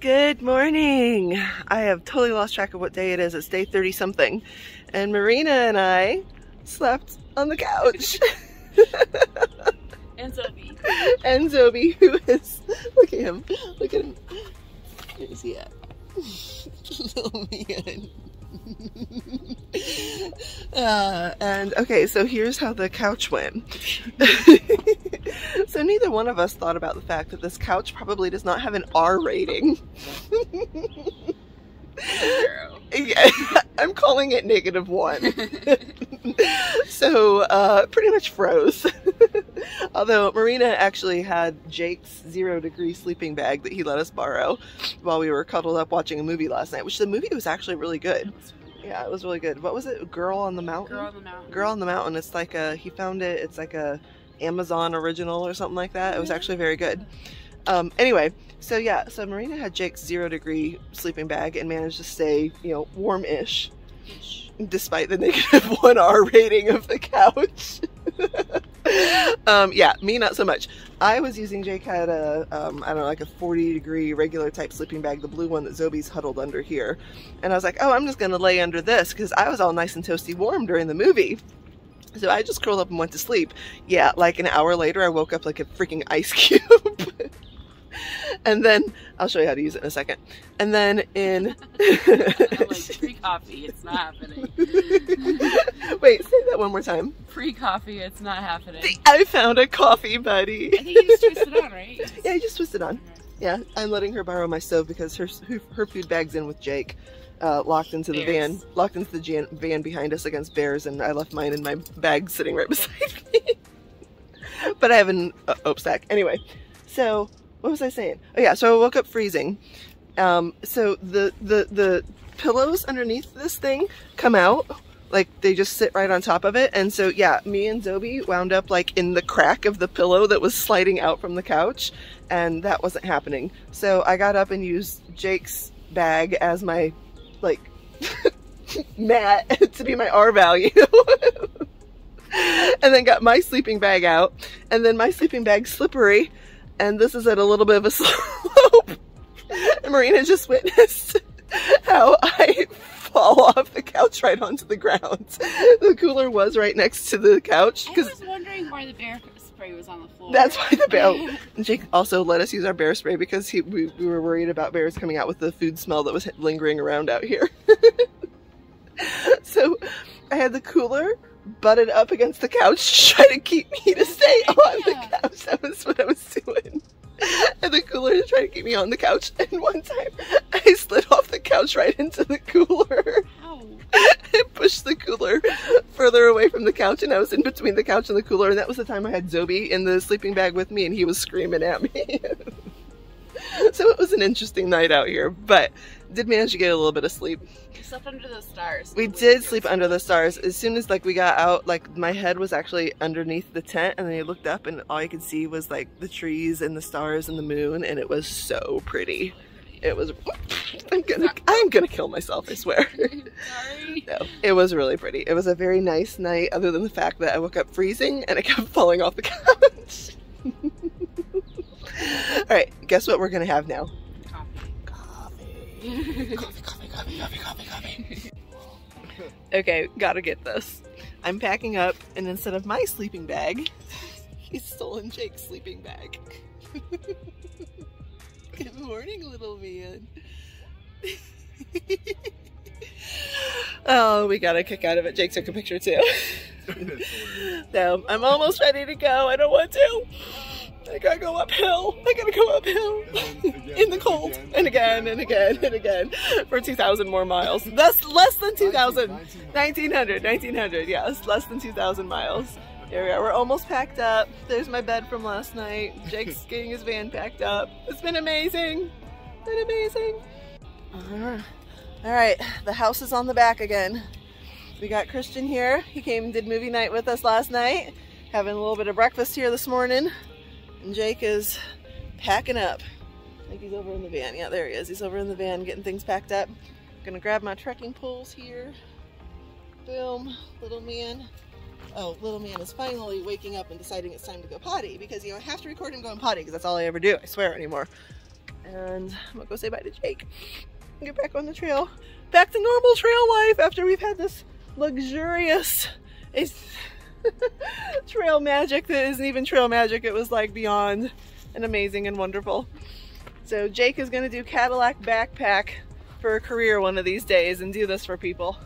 Good morning. I have totally lost track of what day it is. It's day 30 something. And Marina and I slept on the couch. And Zobi. And Zobi, who is, look at him. Look at him. Where's he at? Little man. And okay, so here's how the couch went. So neither one of us thought about the fact that this couch probably does not have an R rating. Yeah, I'm calling it -1. So pretty much froze. Although Marina actually had Jake's 0-degree sleeping bag that he let us borrow while we were cuddled up watching a movie last night, which the movie was actually really good. Yeah, it was really good. What was it? Girl on the Mountain? Girl on the Mountain. Girl on the Mountain. It's like a, he found it, it's like a Amazon original or something like that. It was actually very good. Anyway, so yeah, so Marina had Jake's 0-degree sleeping bag and managed to stay, you know, warm-ish despite the -1 R rating of the couch. Yeah, me not so much. I was using, Jake had a, I don't know, like a 40-degree regular type sleeping bag, the blue one that Zobi's huddled under here. And I was like, oh, I'm just going to lay under this because I was all nice and toasty warm during the movie. So I just curled up and went to sleep. Yeah, like an hour later, I woke up like a freaking ice cube. And then, I'll show you how to use it in a second. And then in... like, free coffee, it's not happening. Wait, say that one more time. Free coffee, it's not happening. I found a coffee buddy. I think you just twist it on, right? Yeah, you just twist it on. Yeah, I'm letting her borrow my stove because her food bag's in with Jake. Locked into the van, van behind us against bears, and I left mine in my bag sitting right beside me. But I have an oat sack. Anyway, so what was I saying? Oh yeah, so I woke up freezing. So the pillows underneath this thing come out, like they just sit right on top of it, and so yeah, me and Zobi wound up like in the crack of the pillow that was sliding out from the couch, and that wasn't happening. So I got up and used Jake's bag as my like mat to be my R value. And then got my sleeping bag out, and then my sleeping bag's slippery, and this is at a little bit of a slope. And Marina just witnessed how I fall off the couch right onto the ground. The cooler was right next to the couch. I was wondering why the bear spray was on the floor. That's why the bear... Jake also let us use our bear spray because we were worried about bears coming out with the food smell that was lingering around out here. So I had the cooler butted up against the couch to try to keep me to stay on the couch. That was what I was doing. And the cooler to try to keep me on the couch. And one time I slid off the couch right into the cooler. Ow. I pushed the cooler further away from the couch, and I was in between the couch and the cooler, and that was the time I had Zobi in the sleeping bag with me, and he was screaming at me. So it was an interesting night out here, but did manage to get a little bit of sleep. We slept under the stars. We did sleep under the stars. As soon as like we got out, like my head was actually underneath the tent, and then I looked up and all you could see was like the trees and the stars and the moon, and it was so pretty. It was, I'm gonna kill myself, I swear. Sorry. No, it was really pretty. It was a very nice night, other than the fact that I woke up freezing and I kept falling off the couch. Alright, guess what we're gonna have now? Coffee. Coffee. Okay, gotta get this. I'm packing up, and instead of my sleeping bag, he's stolen Jake's sleeping bag. Good morning, little man. Oh, we got a kick out of it. Jake took a picture too. No, I'm almost ready to go. I don't want to. I gotta go uphill. In the cold. And again, and again, and again. For 2,000 more miles. That's less than 2,000. 1900, yes. Less than 2,000 miles. Here we are. We're almost packed up. There's my bed from last night. Jake's getting his van packed up. It's been amazing. Alright, the house is on the back again. We got Christian here. He came and did movie night with us last night. Having a little bit of breakfast here this morning. And Jake is packing up. I think he's over in the van. Yeah, there he is. He's over in the van getting things packed up. I'm gonna grab my trekking poles here. Boom, little man. Oh, little man is finally waking up and deciding it's time to go potty, because you know I have to record him going potty because that's all I ever do, I swear, anymore. And I'm gonna go say bye to Jake and get back on the trail. Back to normal trail life after we've had this luxurious trail magic that isn't even trail magic. It was like beyond and amazing and wonderful. So Jake is gonna do Cadillac backpack for a career one of these days and do this for people.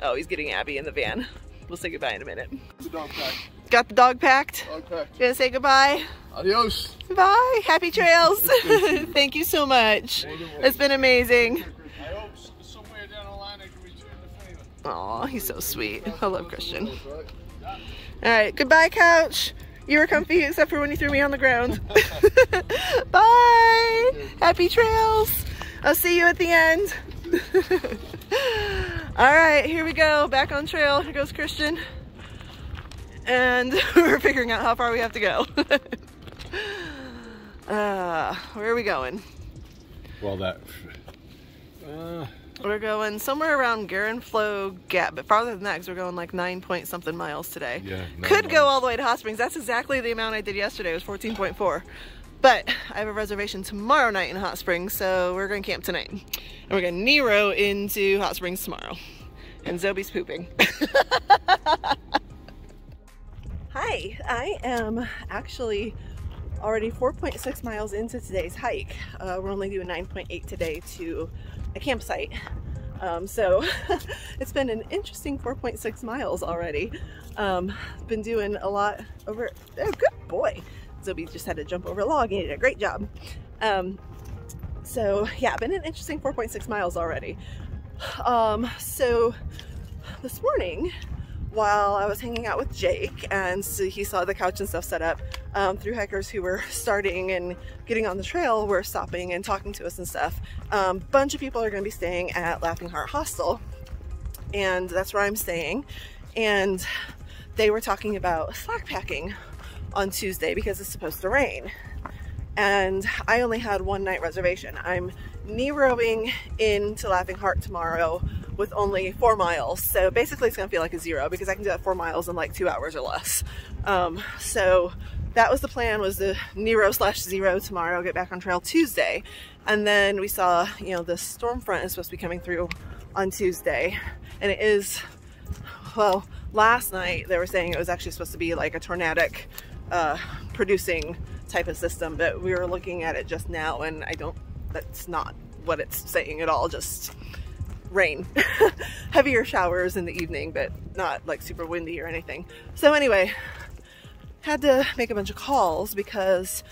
Oh, he's getting Abby in the van. We'll say goodbye in a minute. The dog packed. Got the dog packed? Dog packed. Gonna say goodbye? Adios. Bye. Happy trails. Thank you so much. It's been amazing. I hope somewhere down the line I can return the favor. Aw, he's so sweet. I love Christian. All right, goodbye, couch. You were comfy except for when you threw me on the ground. Bye. Happy trails. I'll see you at the end. All right, here we go. Back on trail. Here goes Christian. And we're figuring out how far we have to go. Where are we going? Well, We're going somewhere around Garenflow Gap, but farther than that because we're going like 9 point something miles today. Yeah, could go all the way to Hot Springs. That's exactly the amount I did yesterday. It was 14.4. But I have a reservation tomorrow night in Hot Springs, so we're going to camp tonight. And we're going to Nero into Hot Springs tomorrow. And Zoe's pooping. Hi, I am actually already 4.6 miles into today's hike. We're only doing 9.8 today to a campsite. So it's been an interesting 4.6 miles already. Been doing a lot over, oh good boy. Zoe just had to jump over a log and he did a great job. So yeah, been an interesting 4.6 miles already. So this morning, while I was hanging out with Jake and so he saw the couch and stuff set up, thru-hikers who were starting and getting on the trail were stopping and talking to us and stuff. Bunch of people are going to be staying at Laughing Heart Hostel, and that's where I'm staying. And they were talking about slack packing on Tuesday because it's supposed to rain. And I only had one night reservation. I'm Neroing into Laughing Heart tomorrow with only 4 miles. So basically it's gonna feel like a 0 because I can do that 4 miles in like 2 hours or less. So that was the plan, was the Nero/0 tomorrow, get back on trail Tuesday. And then we saw, you know, the storm front is supposed to be coming through on Tuesday. And it is, well, last night they were saying it was actually supposed to be like a tornadic producing type of system, but we were looking at it just now and that's not what it's saying at all, just rain. Heavier showers in the evening, but not like super windy or anything. So anyway, had to make a bunch of calls because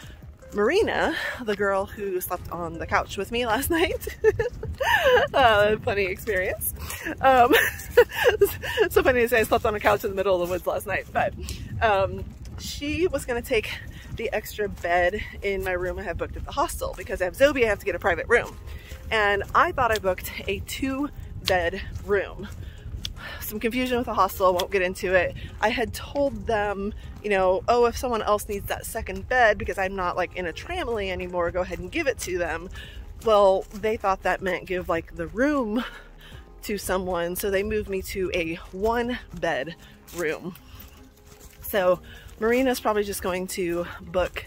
Marina, the girl who slept on the couch with me last night, funny experience. So funny to say I slept on a couch in the middle of the woods last night, but she was going to take the extra bed in my room I have booked at the hostel because I have Zoe, I have to get a private room. And I thought I booked a 2-bed room. Some confusion with the hostel, won't get into it. I had told them, you know, oh, if someone else needs that second bed because I'm not like in a tramily anymore, go ahead and give it to them. Well, they thought that meant give like the room to someone, so they moved me to a 1-bed room. So Marina's probably just going to book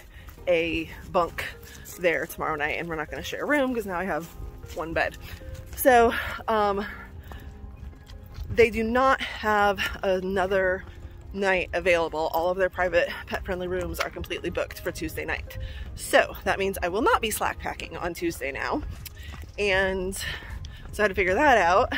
a bunk there tomorrow night, and we're not going to share a room because now I have 1 bed. So they do not have another night available. All of their private pet-friendly rooms are completely booked for Tuesday night. So that means I will not be slack packing on Tuesday now. And so I had to figure that out.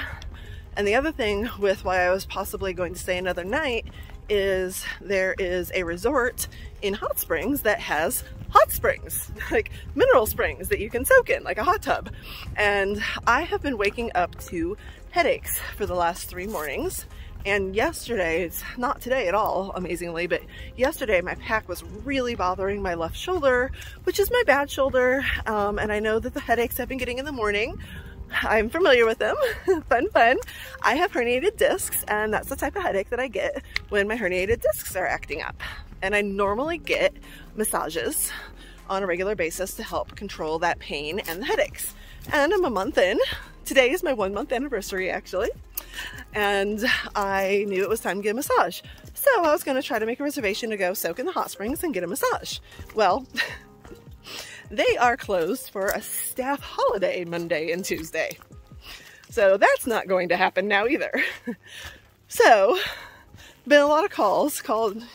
And the other thing with why I was possibly going to stay another night is there is a resort in Hot Springs that has hot springs, like mineral springs that you can soak in, like a hot tub. And I have been waking up to headaches for the last 3 mornings. And yesterday, it's not today at all, amazingly, but yesterday my pack was really bothering my left shoulder, which is my bad shoulder. And I know that the headaches I've been getting in the morning, I'm familiar with them. Fun. I have herniated discs, and that's the type of headache that I get when my herniated discs are acting up. And I normally get massages on a regular basis to help control that pain and the headaches. And I'm a month in. Today is my 1-month anniversary, actually. And I knew it was time to get a massage. So I was going to try to make a reservation to go soak in the hot springs and get a massage. Well, they are closed for a staff holiday Monday and Tuesday. So that's not going to happen now either. So, been a lot of calls.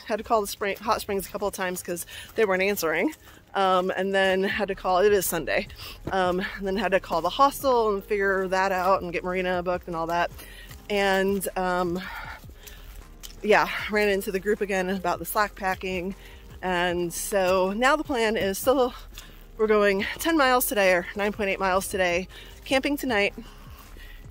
Had to call the hot springs a couple of times because they weren't answering. And then had to call, it is Sunday, and then had to call the hostel and figure that out and get marina booked and all that. And yeah, ran into the group again about the slack packing. And so now the plan is still, we're going 10 miles today, or 9.8 miles today, camping tonight,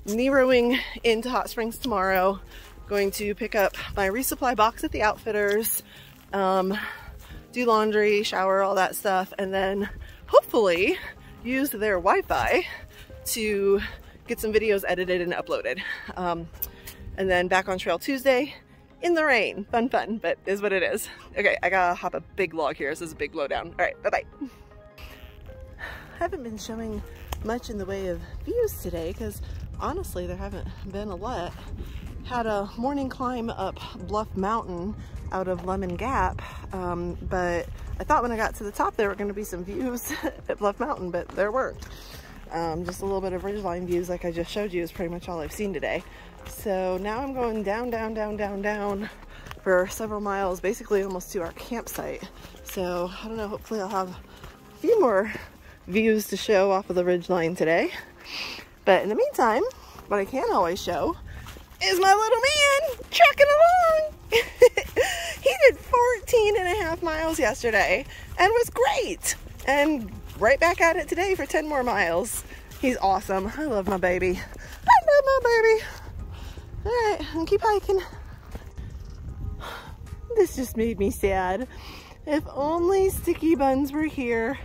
Neroing into Hot Springs tomorrow, going to pick up my resupply box at the Outfitters, do laundry, shower, all that stuff, and then hopefully use their Wi-Fi to get some videos edited and uploaded. And then back on trail Tuesday in the rain. Fun, but is what it is. Okay, I gotta hop a big log here. This is a big blowdown. All right, bye-bye. Haven't been showing much in the way of views today because honestly there haven't been a lot. Had a morning climb up Bluff Mountain out of Lemon Gap, but I thought when I got to the top there were going to be some views at Bluff Mountain, but there weren't. Just a little bit of ridgeline views like I just showed you is pretty much all I've seen today. So now I'm going down for several miles, basically almost to our campsite. So I don't know, hopefully I'll have a few more views to show off of the ridgeline today. But in the meantime, what I can always show is my little man trucking along. He did 14.5 miles yesterday and was great. And right back at it today for 10 more miles. He's awesome. I love my baby. I love my baby. All right, I'll keep hiking. This just made me sad. If only Sticky Buns were here,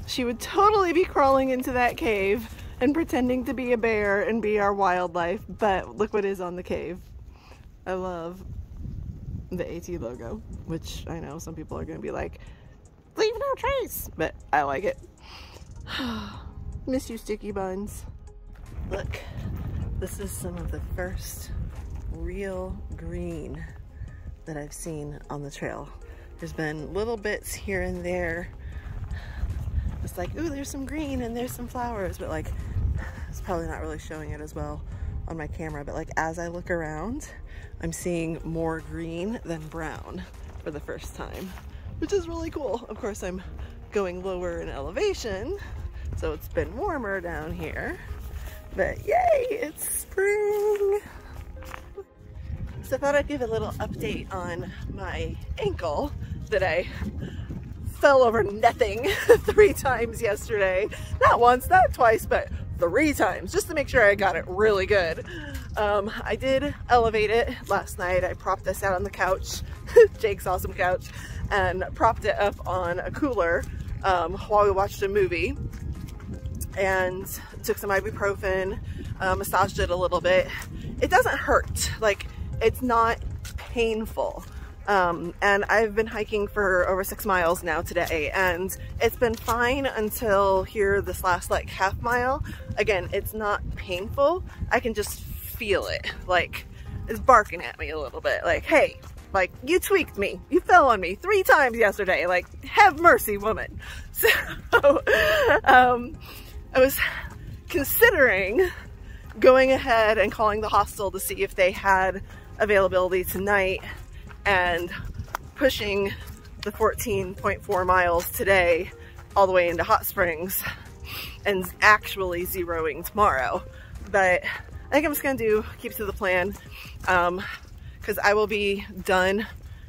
she would totally be crawling into that cave and pretending to be a bear and be our wildlife, but look what is on the cave. I love the AT logo, which I know some people are gonna be like, leave no trace, but I like it. Miss you, Sticky Buns. Look, this is some of the first real green that I've seen on the trail. There's been little bits here and there. It's like, ooh, there's some green and there's some flowers, but like, it's probably not really showing it as well on my camera, but like as I look around, I'm seeing more green than brown for the first time, which is really cool. Of course, I'm going lower in elevation, so it's been warmer down here, but yay, it's spring. So I thought I'd give a little update on my ankle that I fell over nothing 3 times yesterday. Not once, not twice, but 3 times, just to make sure I got it really good. I did elevate it last night. I propped this out on the couch, Jake's awesome couch, and propped it up on a cooler while we watched a movie, and took some ibuprofen, massaged it a little bit. It doesn't hurt, like it's not painful. And I've been hiking for over 6 miles now today, and it's been fine until here this last like half mile. Again, it's not painful. I can just feel it, like it's barking at me a little bit, like, hey, like you tweaked me, you fell on me 3 times yesterday, like have mercy, woman. So I was considering going ahead and calling the hostel to see if they had availability tonight and pushing the 14.4 miles today all the way into Hot Springs and actually zeroing tomorrow. But I think I'm just gonna keep to the plan, because I will be done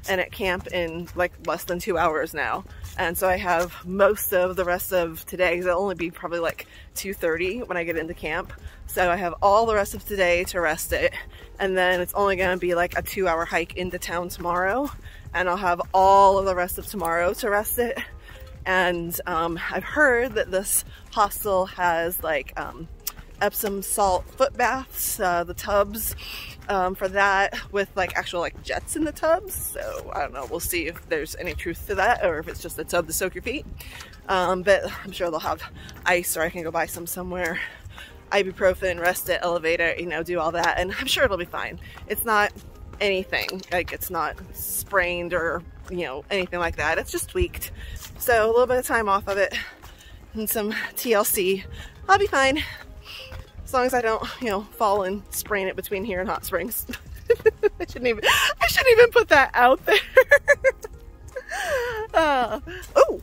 and at camp in like less than 2 hours now. And so I have most of the rest of today, because it'll only be probably like 2:30 when I get into camp. So I have all the rest of today to rest it. And then it's only gonna be like a 2-hour hike into town tomorrow. And I'll have all of the rest of tomorrow to rest it. And I've heard that this hostel has like Epsom salt foot baths, the tubs for that, with like actual like jets in the tubs. So I don't know, we'll see if there's any truth to that or if it's just a tub to soak your feet. But I'm sure they'll have ice, or I can go buy some somewhere. Ibuprofen, rest it, elevate it, you know, do all that, and I'm sure it'll be fine. It's not anything, like it's not sprained or, you know, anything like that. It's just tweaked. So a little bit of time off of it. and some TLC. I'll be fine. As long as I don't, you know, fall and sprain it between here and Hot Springs. I shouldn't even put that out there. Oh!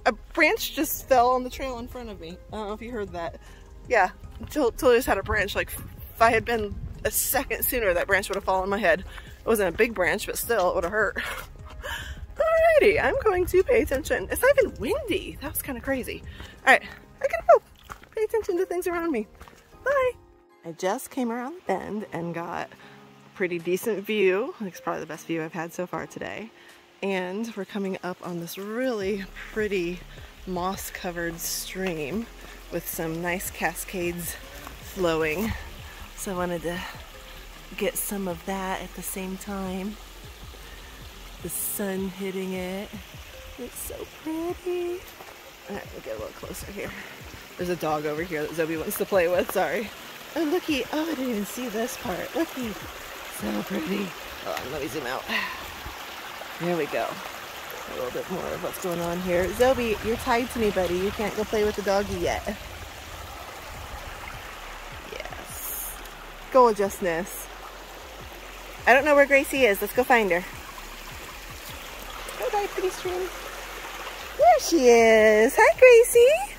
A branch just fell on the trail in front of me. I don't know if you heard that. Yeah, totally just had a branch. Like, if I had been a second sooner, that branch would have fallen on my head. It wasn't a big branch, but still, it would have hurt. Alrighty, I'm going to pay attention. It's not even windy. That was kind of crazy. Alright, I gotta go. Pay attention to things around me. Bye. I just came around the bend and got a pretty decent view. I think it's probably the best view I've had so far today. And we're coming up on this really pretty moss-covered stream with some nice cascades flowing. So I wanted to get some of that at the same time. The sun hitting it. It's so pretty. Alright, we'll get a little closer here. There's a dog over here that Zoe wants to play with, sorry. Oh, looky. Oh, I didn't even see this part. Looky. So pretty. Hold on, let me zoom out. There we go. A little bit more of what's going on here. Zoe, you're tied to me, buddy. You can't go play with the doggy yet. Yes. Gorgeousness. I don't know where Gracie is. Let's go find her. Go, pretty stream. There she is. Hi, Gracie.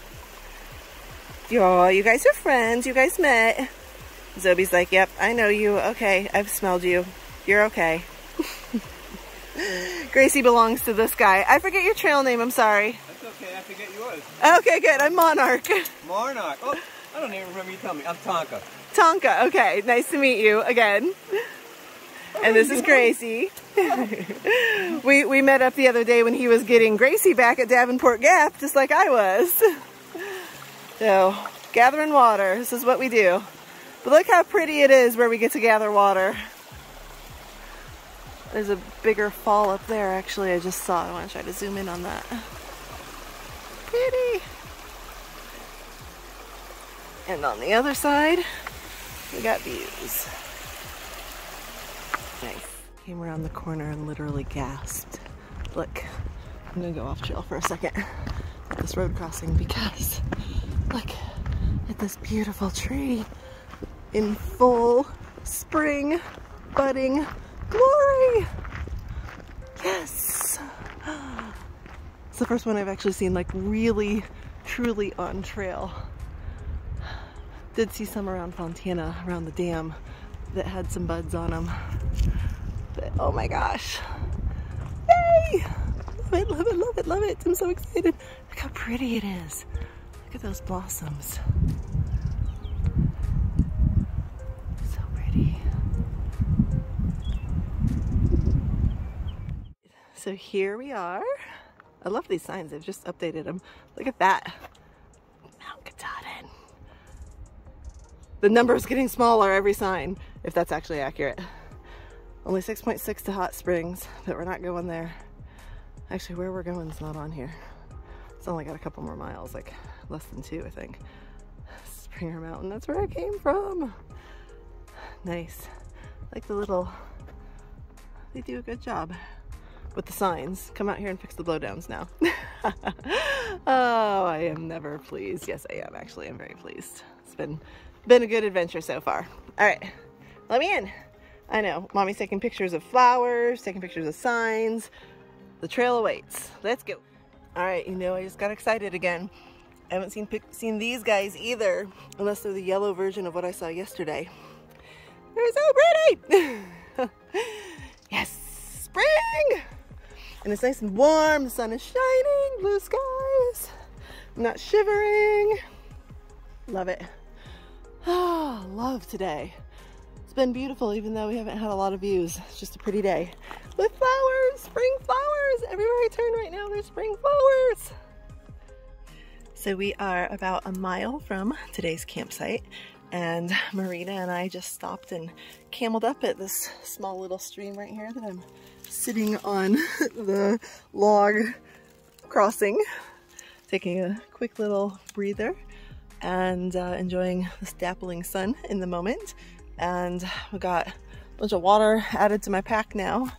You guys are friends. You guys met. Zoe's like, yep, I know you. Okay, I've smelled you. You're okay. Gracie belongs to this guy. I forget your trail name, I'm sorry. That's okay, I forget yours. Okay, good. I'm Monarch. Monarch. Oh, I don't even remember you telling me. I'm Tonka. Tonka, okay. Nice to meet you again. And this is Gracie. We met up the other day when he was getting Gracie back at Davenport Gap, just like I was. So, gathering water. This is what we do. But look how pretty it is where we get to gather water. There's a bigger fall up there, actually. I just saw. I want to try to zoom in on that. Pretty. And on the other side, we got views. Nice. Came around the corner and literally gasped. Look, I'm gonna go off trail for a second at this road crossing because look at this beautiful tree in full spring budding glory. Yes. It's the first one I've actually seen like really, truly on trail. Did see some around Fontana, around the dam, that had some buds on them. But oh my gosh. Yay! Love it, love it, love it, love it. I'm so excited. Look how pretty it is. Look at those blossoms. So pretty. So here we are. I love these signs. They've just updated them. Look at that. Mount Katahdin. The number is getting smaller every sign, if that's actually accurate. Only 6.6 to Hot Springs, but we're not going there. Actually, where we're going is not on here. It's only got a couple more miles, like less than 2, I think. Springer Mountain, that's where I came from. Nice. Like the little, they do a good job with the signs. Come out here and fix the blowdowns now. Oh, I am never pleased. Yes, I am actually. I'm very pleased. It's been a good adventure so far. All right, let me in. I know, Mommy's taking pictures of flowers, taking pictures of signs. The trail awaits. Let's go. All right, you know, I just got excited again. I haven't seen these guys either, unless they're the yellow version of what I saw yesterday. They're so pretty. Yes, spring. And it's nice and warm. The sun is shining, blue skies. I'm not shivering. Love it. Oh, love today. It's been beautiful even though we haven't had a lot of views. It's just a pretty day with flowers, spring flowers. Everywhere I turn right now, there's spring flowers. So we are about a mile from today's campsite, and Marina and I just stopped and cameled up at this small little stream right here that I'm sitting on the log crossing, taking a quick little breather and enjoying this dappling sun in the moment. And we got a bunch of water added to my pack now.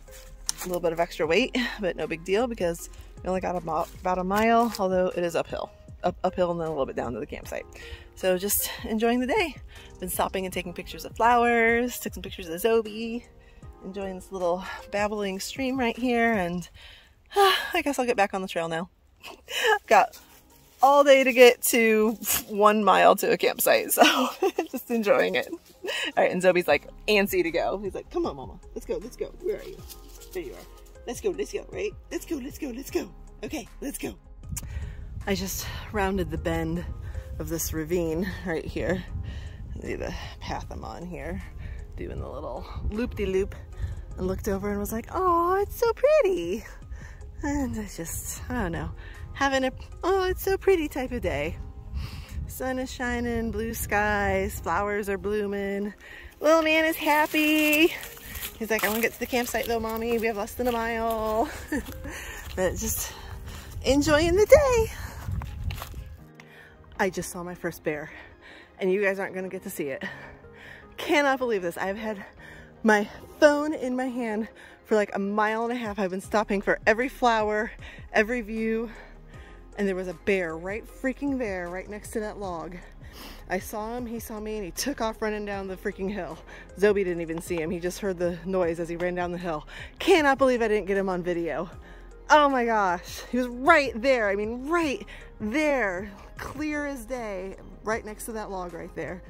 A little bit of extra weight, but no big deal because We only got about a mile, although it is uphill. Uphill and then a little bit down to the campsite. So just enjoying the day. Been stopping and taking pictures of flowers, took some pictures of Zobi, enjoying this little babbling stream right here, and I guess I'll get back on the trail now. Got all day to get to 1 mile to a campsite, so just enjoying it. All right, and Zobi's like antsy to go. He's like, come on, Mama, let's go, let's go. Where are you? There you are. Let's go, right? Let's go, let's go, let's go. Okay, let's go. I just rounded the bend of this ravine right here. See the path I'm on here, doing the little loop-de-loop, and looked over and was like, oh, it's so pretty. And I just, I don't know, having a, oh, it's so pretty type of day. Sun is shining, blue skies, flowers are blooming. Little man is happy. He's like, I want to get to the campsite though, Mommy. We have less than a mile. But just enjoying the day. I just saw my first bear, and you guys aren't going to get to see it. Cannot believe this. I've had my phone in my hand for like 1.5 miles. I've been stopping for every flower, every view, and there was a bear right freaking there, right next to that log. I saw him, he saw me, and he took off running down the freaking hill. Zobi didn't even see him. He just heard the noise as he ran down the hill. Cannot believe I didn't get him on video. Oh my gosh, he was right there. I mean, right there, clear as day, right next to that log right there.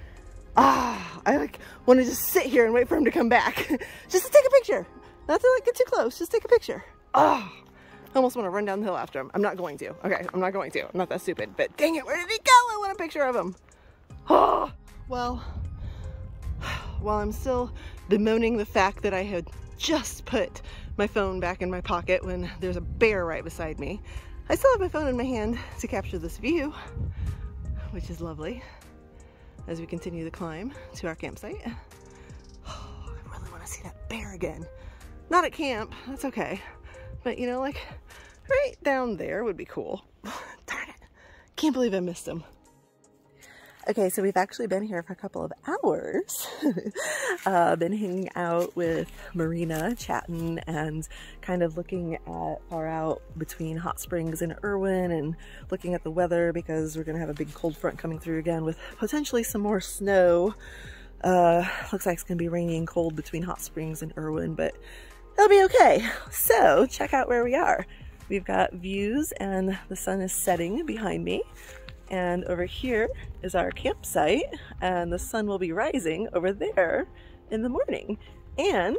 Ah, I like want to just sit here and wait for him to come back. Just to take a picture. Not to like get too close, just take a picture. Ah, I almost want to run down the hill after him. I'm not going to. Okay, I'm not going to. I'm not that stupid, but dang it, where did he go? I want a picture of him. Oh, well, while I'm still bemoaning the fact that I had just put my phone back in my pocket when there's a bear right beside me, I still have my phone in my hand to capture this view, which is lovely, as we continue the climb to our campsite. Oh, I really want to see that bear again. Not at camp, that's okay. But you know, like right down there would be cool. Darn it, can't believe I missed him. Okay, so we've actually been here for a couple of hours. Been hanging out with Marina, chatting and kind of looking at far out between Hot Springs and Irwin, and looking at the weather because we're gonna have a big cold front coming through again with potentially some more snow. Looks like it's gonna be rainy and cold between Hot Springs and Irwin, but it'll be okay. So check out where we are. We've got views and the sun is setting behind me. And over here is our campsite, and the sun will be rising over there in the morning. And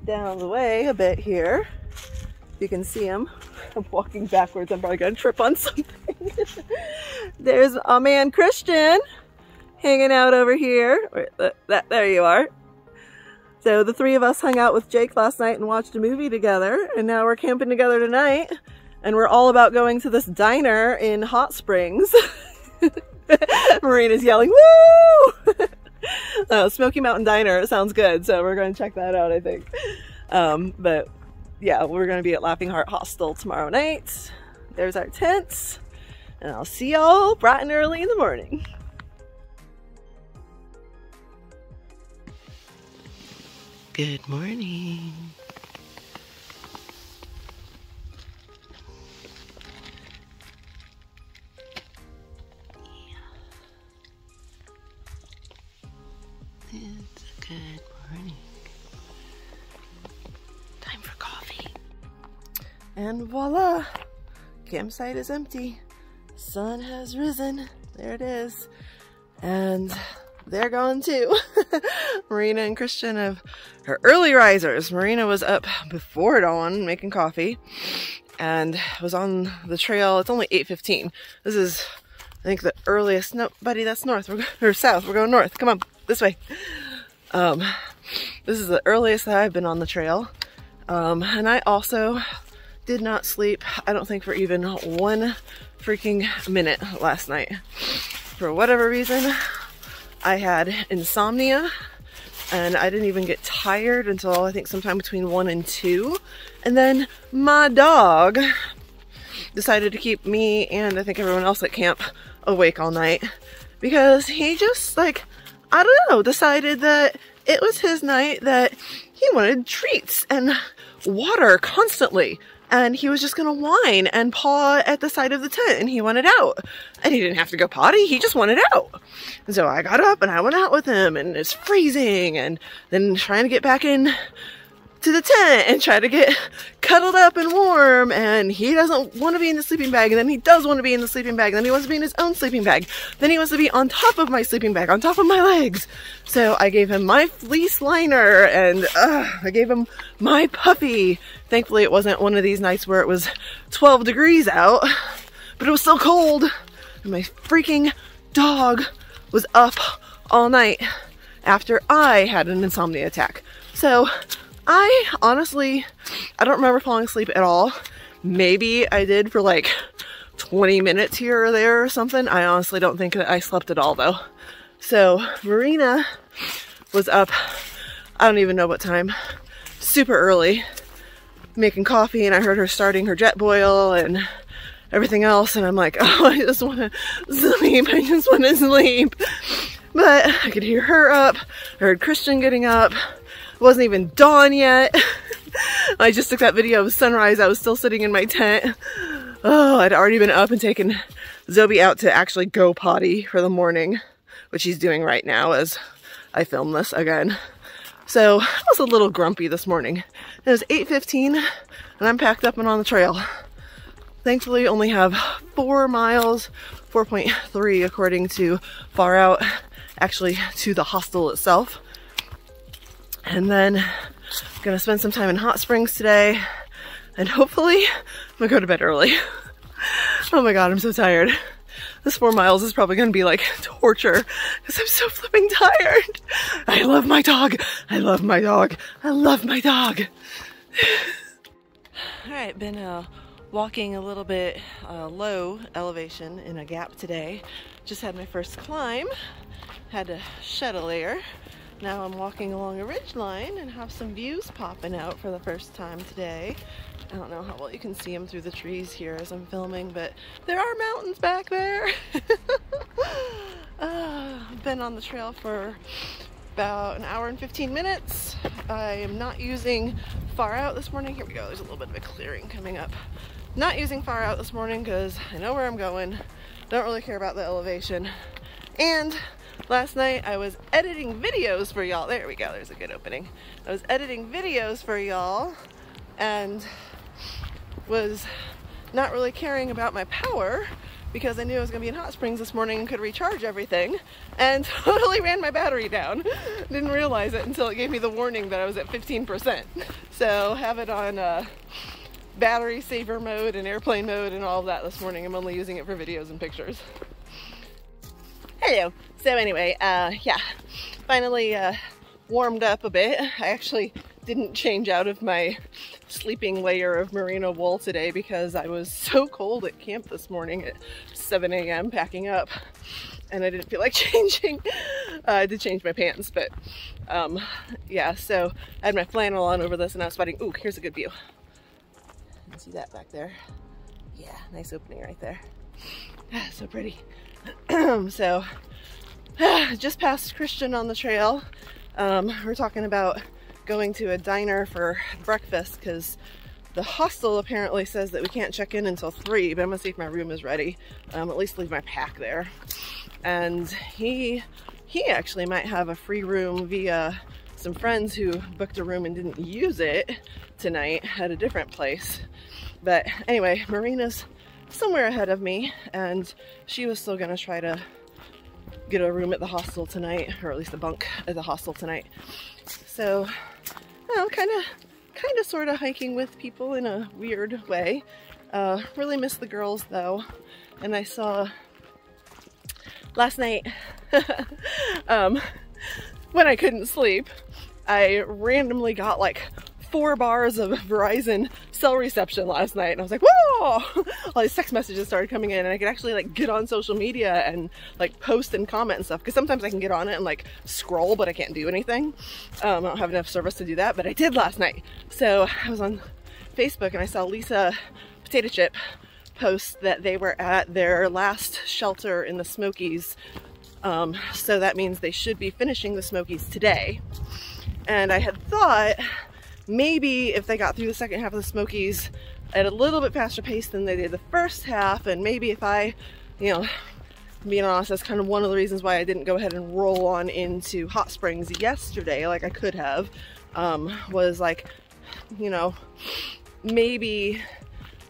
down the way a bit here, you can see him. I'm walking backwards, I'm probably gonna trip on something. There's our man Christian hanging out over here. There you are. So the three of us hung out with Jake last night and watched a movie together, and now we're camping together tonight. And we're all about going to this diner in Hot Springs. Marina's yelling, woo! Smoky Mountain Diner, it sounds good. So we're going to check that out, I think. But yeah, we're going to be at Laughing Heart Hostel tomorrow night. There's our tents. And I'll see y'all bright and early in the morning. Good morning. It's a good morning. Time for coffee. And voila! Campsite is empty. Sun has risen. There it is. And they're gone too. Marina and Christian are early risers. Marina was up before dawn making coffee and was on the trail. It's only 8:15. This is, I think, the earliest. No, buddy, that's north. Or south. We're going north. Come on, this way. This is the earliest that I've been on the trail. And I also did not sleep, I don't think, for even 1 freaking minute last night. For whatever reason, I had insomnia, and I didn't even get tired until I think sometime between 1 and 2. And then my dog decided to keep me and I think everyone else at camp awake all night because he just, like, I don't know, decided that it was his night, that he wanted treats and water constantly. and he was just gonna whine and paw at the side of the tent, and he wanted out. And he didn't have to go potty, he just wanted out. And so I got up and I went out with him, and it's freezing, and then trying to get back in to the tent and try to get cuddled up and warm, and he doesn't want to be in the sleeping bag, and then he does want to be in the sleeping bag, and then he wants to be in his own sleeping bag, then he wants to be on top of my sleeping bag, on top of my legs. So I gave him my fleece liner, and I gave him my puppy. Thankfully it wasn't one of these nights where it was 12 degrees out, but it was still cold, and my freaking dog was up all night after I had an insomnia attack. So I honestly, I don't remember falling asleep at all. Maybe I did for like 20 minutes here or there or something. I honestly don't think that I slept at all though. So Marina was up, I don't even know what time, super early, making coffee, and I heard her starting her jet boil and everything else, and I'm like, oh, I just want to sleep, I just want to sleep. But I could hear her up, I heard Christian getting up. It wasn't even dawn yet. I just took that video of sunrise. I was still sitting in my tent. Oh, I'd already been up and taken Zoe out to actually go potty for the morning, which he's doing right now as I film this again. So I was a little grumpy this morning. It was 8:15 and I'm packed up and on the trail. Thankfully only have 4 miles, 4.3 according to Far Out, actually to the hostel itself. And then I'm gonna spend some time in hot springs today, and hopefully I'm gonna go to bed early. Oh my god, I'm so tired. This 4 miles is probably gonna be like torture because I'm so flipping tired. I love my dog. I love my dog. I love my dog. All right, been walking a little bit low elevation in a gap today. Just had my first climb. Had to shed a layer. Now I'm walking along a ridge line and have some views popping out for the first time today. I don't know how well you can see them through the trees here as I'm filming, but there are mountains back there. I've been on the trail for about an hour and 15 minutes. I am not using Far Out this morning. Here we go, there's a little bit of a clearing coming up. Not using Far Out this morning because I know where I'm going. Don't really care about the elevation. And last night I was editing videos for y'all. There we go, there's a good opening. I was editing videos for y'all and was not really caring about my power because I knew I was going to be in hot springs this morning and could recharge everything, and totally ran my battery down. Didn't realize it until it gave me the warning that I was at 15%. So have it on battery saver mode and airplane mode and all of that this morning. I'm only using it for videos and pictures. Hello. So anyway, yeah, finally warmed up a bit. I actually didn't change out of my sleeping layer of merino wool today because I was so cold at camp this morning at 7 a.m. packing up, and I didn't feel like changing. I did change my pants, but yeah, so I had my flannel on over this and I was sweating. Ooh, here's a good view. You can see that back there. Yeah, nice opening right there. So pretty. So just passed Christian on the trail. We're talking about going to a diner for breakfast because the hostel apparently says that we can't check in until 3, but I'm gonna see if my room is ready. At least leave my pack there. And he actually might have a free room via some friends who booked a room and didn't use it tonight at a different place. But anyway, Marina's somewhere ahead of me, and she was still gonna try to get a room at the hostel tonight, or at least a bunk at the hostel tonight. So, well, kind of sort of hiking with people in a weird way. Really miss the girls though, and I saw last night when I couldn't sleep, I randomly got like 4 bars of Verizon cell reception last night, and I was like, whoa! All these text messages started coming in, and I could actually like get on social media and like post and comment and stuff, because sometimes I can get on it and like scroll, but I can't do anything. I don't have enough service to do that, but I did last night. So I was on Facebook and I saw Lisa Potato Chip post that they were at their last shelter in the Smokies. So that means they should be finishing the Smokies today. And I had thought maybe if they got through the second half of the Smokies at a little bit faster pace than they did the first half, and maybe if I, you know, being honest, that's kind of one of the reasons why I didn't go ahead and roll on into Hot Springs yesterday like I could have, was like, you know, maybe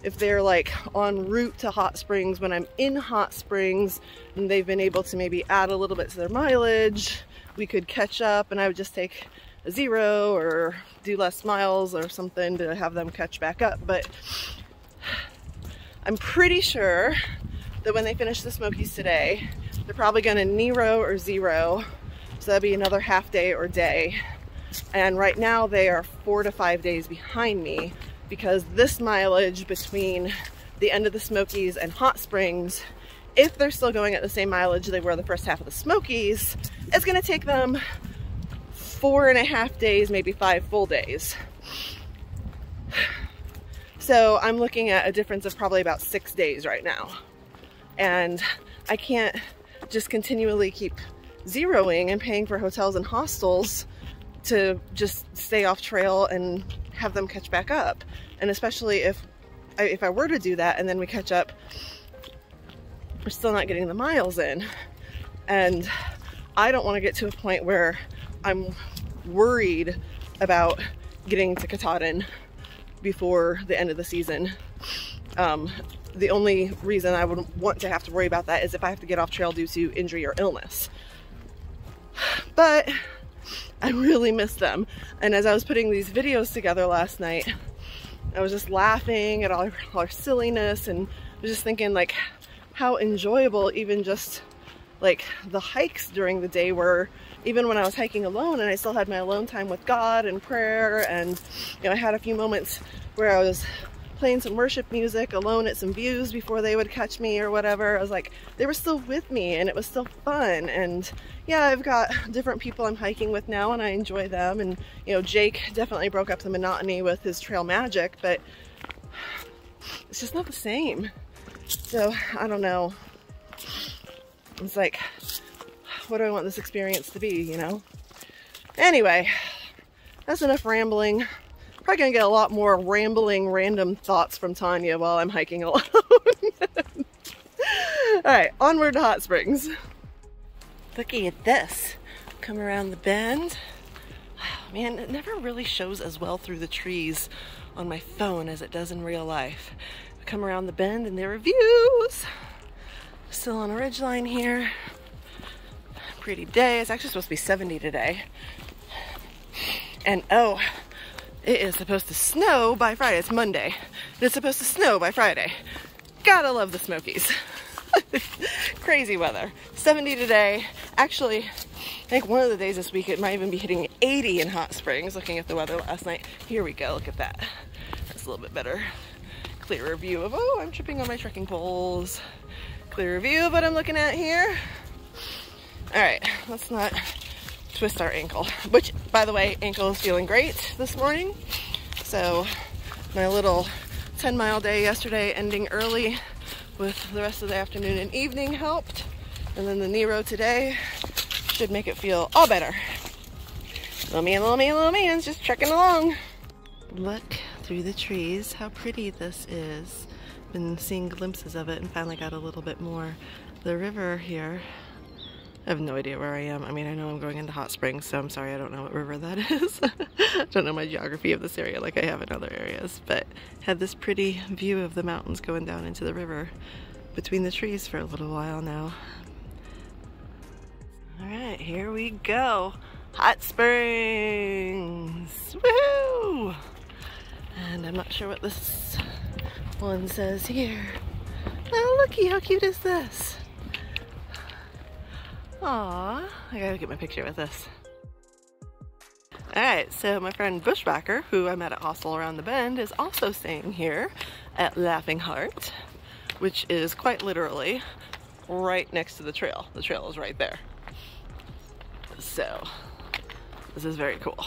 if they're like en route to Hot Springs when I'm in Hot Springs and they've been able to maybe add a little bit to their mileage, we could catch up and I would just take a 0 or do less miles or something to have them catch back up. But I'm pretty sure that when they finish the Smokies today, they're probably gonna Nero or 0, so that'd be another half day or day. And right now they are 4 to 5 days behind me, because this mileage between the end of the Smokies and Hot Springs, if they're still going at the same mileage they were the first half of the Smokies, it's gonna take them 4.5 days, maybe 5 full days. So I'm looking at a difference of probably about 6 days right now. And I can't just continually keep zeroing and paying for hotels and hostels to just stay off trail and have them catch back up. And especially if I were to do that and then we catch up, we're still not getting the miles in. And I don't want to get to a point where I'm worried about getting to Katahdin before the end of the season. The only reason I would want to have to worry about that is if I have to get off trail due to injury or illness. But I really miss them. And as I was putting these videos together last night, I was just laughing at all our silliness, and I was just thinking like how enjoyable even just like the hikes during the day were, even when I was hiking alone and I still had my alone time with God and prayer. And you know, I had a few moments where I was playing some worship music alone at some views before they would catch me or whatever. I was like, they were still with me and it was still fun. And yeah, I've got different people I'm hiking with now and I enjoy them. And you know, Jake definitely broke up the monotony with his trail magic, but it's just not the same. So I don't know. It's like, what do I want this experience to be, you know? Anyway, that's enough rambling. Probably gonna get a lot more rambling, random thoughts from Tonya while I'm hiking alone. Alright, onward to Hot Springs. Looking at this. Come around the bend. Man, it never really shows as well through the trees on my phone as it does in real life. Come around the bend and there are views. Still on a ridgeline here. Pretty day. It's actually supposed to be 70 today. And oh, it is supposed to snow by Friday. It's Monday. And it's supposed to snow by Friday. Gotta love the Smokies. Crazy weather. 70 today. Actually, I think one of the days this week it might even be hitting 80 in Hot Springs, looking at the weather last night. Here we go. Look at that. That's a little bit better. Clearer view of, oh, I'm tripping on my trekking poles. Clearer view of what I'm looking at here. Alright, let's not twist our ankle. Which, by the way, ankle is feeling great this morning. So, my little 10-mile day yesterday ending early with the rest of the afternoon and evening helped. And then the Nero today should make it feel all better. Little man's just trekking along. Look through the trees how pretty this is. Been seeing glimpses of it and finally got a little bit more. The river here, I have no idea where I am. I mean, I know I'm going into Hot Springs, so I'm sorry I don't know what river that is. I don't know my geography of this area like I have in other areas, but had this pretty view of the mountains going down into the river between the trees for a little while now. Alright, here we go. Hot Springs! Woohoo! And I'm not sure what this one says here. Oh, looky, how cute is this? Aww, I gotta get my picture with this. Alright, so my friend Bushwhacker, who I met at Hostel around the bend, is also staying here at Laughing Heart, which is quite literally right next to the trail. The trail is right there. So, this is very cool.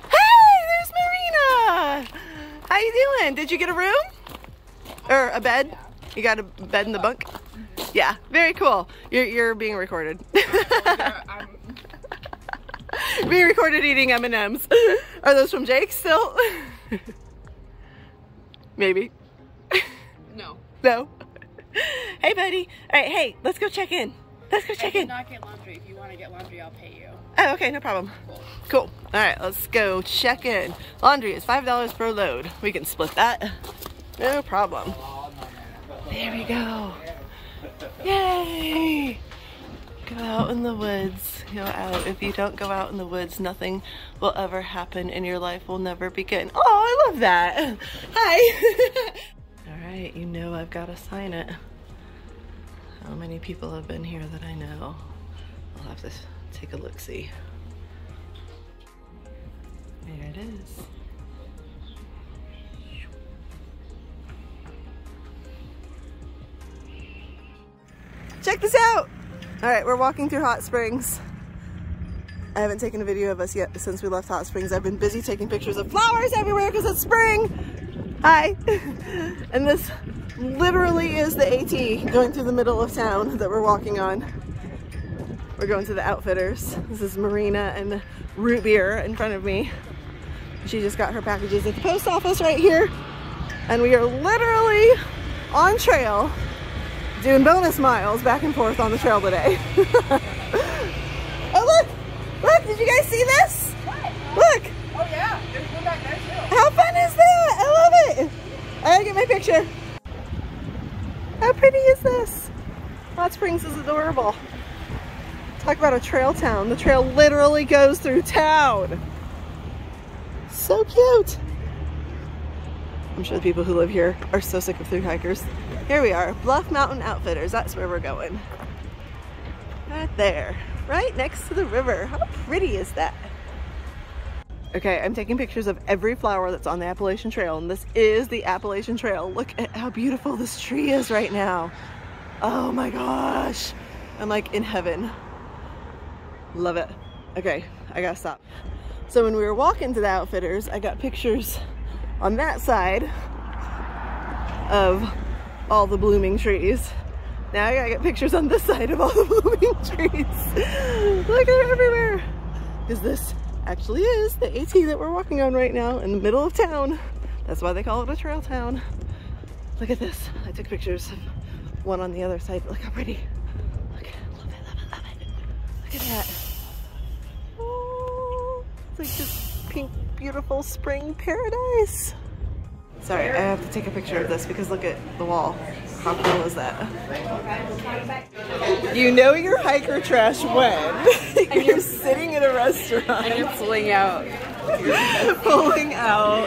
Hey, there's Marina! How you doing? Did you get a room? Or a bed? You got a bed in the bunk? Yeah, very cool. You're being recorded. Being recorded eating M&Ms. Are those from Jake still? Maybe. No. No. Hey, buddy. All right, hey, let's go check in. Let's go check in. I did not get laundry. If you want to get laundry, I'll pay you. Oh, okay, no problem. Cool. All right, let's go check in. Laundry is $5 per load. We can split that. No problem. There we go. Yay! Go out in the woods. Go out. If you don't go out in the woods, nothing will ever happen and your life will never begin. Oh, I love that. Hi. All right, you know I've got to sign it. How many people have been here that I know? I'll have to take a look-see. There it is. Check this out! All right, we're walking through Hot Springs. I haven't taken a video of us yet since we left Hot Springs. I've been busy taking pictures of flowers everywhere because it's spring. Hi. And this literally is the AT going through the middle of town that we're walking on. We're going to the Outfitters. This is Marina and Root Beer in front of me. She just got her packages at the post office right here. And we are literally on trail doing bonus miles back and forth on the trail today. Oh, look! Look, did you guys see this? What? Look! Oh yeah, there's one back there too. How fun is that? I love it! I gotta get my picture. How pretty is this? Hot Springs is adorable. Talk about a trail town. The trail literally goes through town. So cute. I'm sure the people who live here are so sick of thru-hikers. Here we are, Bluff Mountain Outfitters. That's where we're going. Right there, right next to the river. How pretty is that? Okay, I'm taking pictures of every flower that's on the Appalachian Trail, and this is the Appalachian Trail. Look at how beautiful this tree is right now. Oh my gosh. I'm like in heaven. Love it. Okay, I gotta stop. So when we were walking to the Outfitters, I got pictures on that side of all the blooming trees. Now I gotta get pictures on this side of all the blooming trees. Look, they're everywhere. Because this actually is the AT that we're walking on right now in the middle of town. That's why they call it a trail town. Look at this. I took pictures of one on the other side. Look how pretty. Look, love it, love it, love it. Look at that. Oh, it's like this pink, beautiful spring paradise. Sorry, I have to take a picture of this because look at the wall. How cool is that? You know your hiker trash when you're sitting in a restaurant And you're pulling out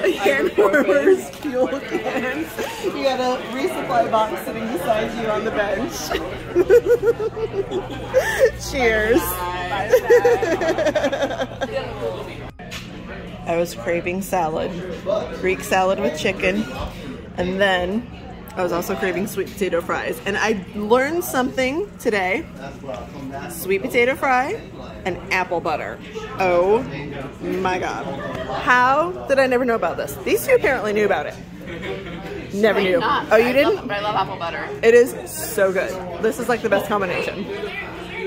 hand warmers, fuel cans. You got a resupply box sitting beside you on the bench. Cheers. I was craving salad, Greek salad with chicken, and then I was also craving sweet potato fries. And I learned something today. Sweet potato fry and apple butter. Oh my God. How did I never know about this? These two apparently knew about it. Never knew. Oh, you didn't? But I love apple butter. It is so good. This is like the best combination.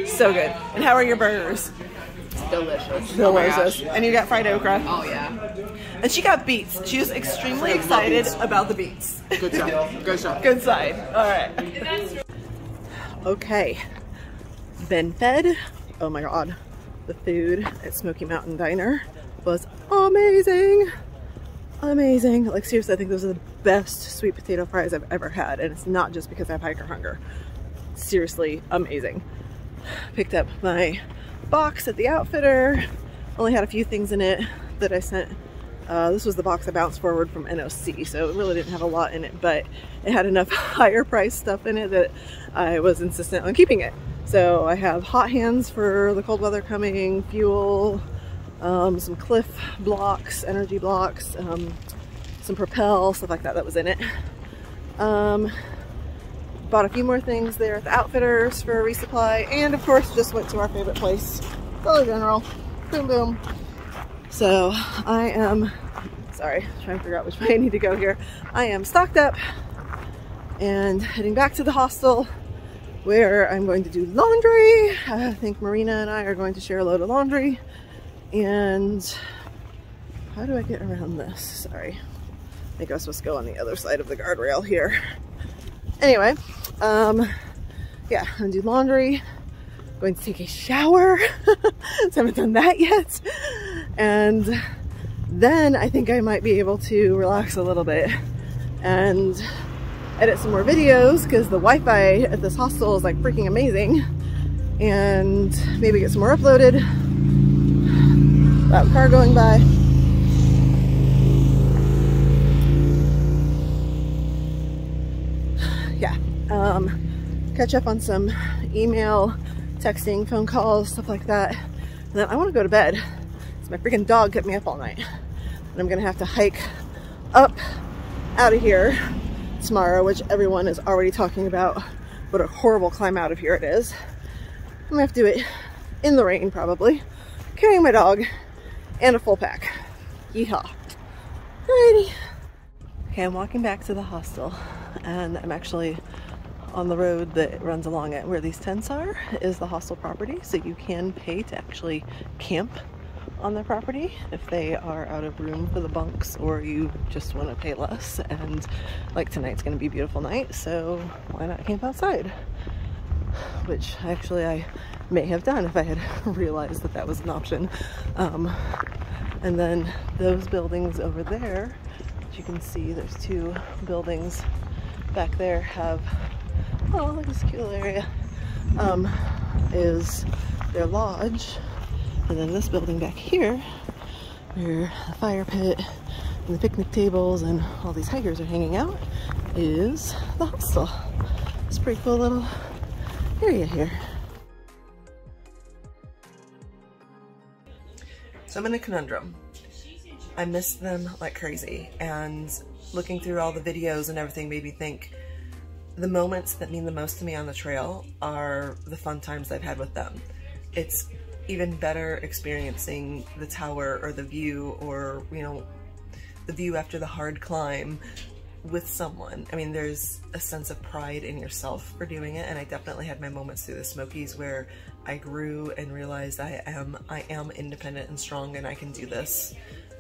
So good. And how are your burgers? Delicious. Delicious. And you got fried okra. Oh yeah. And she got beets. She was extremely excited about the beets. Good job. Good job. Good side. All right. Okay. Been fed. Oh my God. The food at Smoky Mountain Diner was amazing. Amazing. Like seriously, I think those are the best sweet potato fries I've ever had. And it's not just because I have hiker hunger. Seriously, amazing. Picked up my box at the Outfitter. Only had a few things in it that I sent. This was the box I bounced forward from NOC, so it really didn't have a lot in it, but it had enough higher price stuff in it that I was insistent on keeping it. So I have hot hands for the cold weather coming, fuel, some Cliff blocks, energy blocks, some Propel, stuff like that that was in it. Bought a few more things there at the Outfitters for a resupply, and of course just went to our favorite place, Dollar General. Boom boom. So I am, sorry, trying to figure out which way I need to go here. I am stocked up and heading back to the hostel where I'm going to do laundry. I think Marina and I are going to share a load of laundry, And how do I get around this? Sorry. I think I was supposed to go on the other side of the guardrail here. Anyway, yeah, I'm gonna do laundry. Going to take a shower. So I haven't done that yet. And then I think I might be able to relax a little bit and edit some more videos because the Wi-Fi at this hostel is like freaking amazing. And maybe get some more uploaded. That car going by. Yeah, catch up on some email, texting, phone calls, stuff like that. And then I want to go to bed. So my freaking dog kept me up all night. And I'm gonna have to hike up out of here tomorrow, which everyone is already talking about what a horrible climb out of here it is. I'm gonna have to do it in the rain probably, carrying my dog and a full pack. Yeehaw. Alrighty. Okay, I'm walking back to the hostel and I'm actually on the road that runs along it. Where these tents are is the hostel property, so you can pay to actually camp on their property if they are out of room for the bunks or you just want to pay less. And like tonight's gonna be a beautiful night, so why not camp outside? Which actually I may have done if I had realized that that was an option. And then those buildings over there, as you can see, there's two buildings back there have, oh, look at this cute little area, is their lodge. And then this building back here, where the fire pit and the picnic tables and all these hikers are hanging out, is the hostel. It's a pretty cool little area here. So I'm in a conundrum. I miss them like crazy, and looking through all the videos and everything made me think the moments that mean the most to me on the trail are the fun times I've had with them. It's even better experiencing the tower or the view, or, you know, the view after the hard climb with someone. I mean, there's a sense of pride in yourself for doing it, and I definitely had my moments through the Smokies where I grew and realized I am independent and strong and I can do this.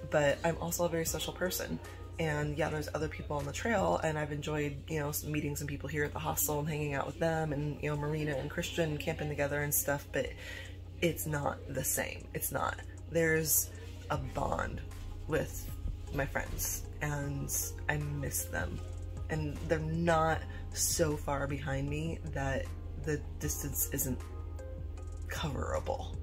But I'm also a very social person, and yeah, there's other people on the trail, and I've enjoyed, you know, meeting some people here at the hostel and hanging out with them, and, you know, Marina and Christian camping together and stuff, but it's not the same. It's not. There's a bond with my friends and I miss them, and they're not so far behind me that the distance isn't coverable.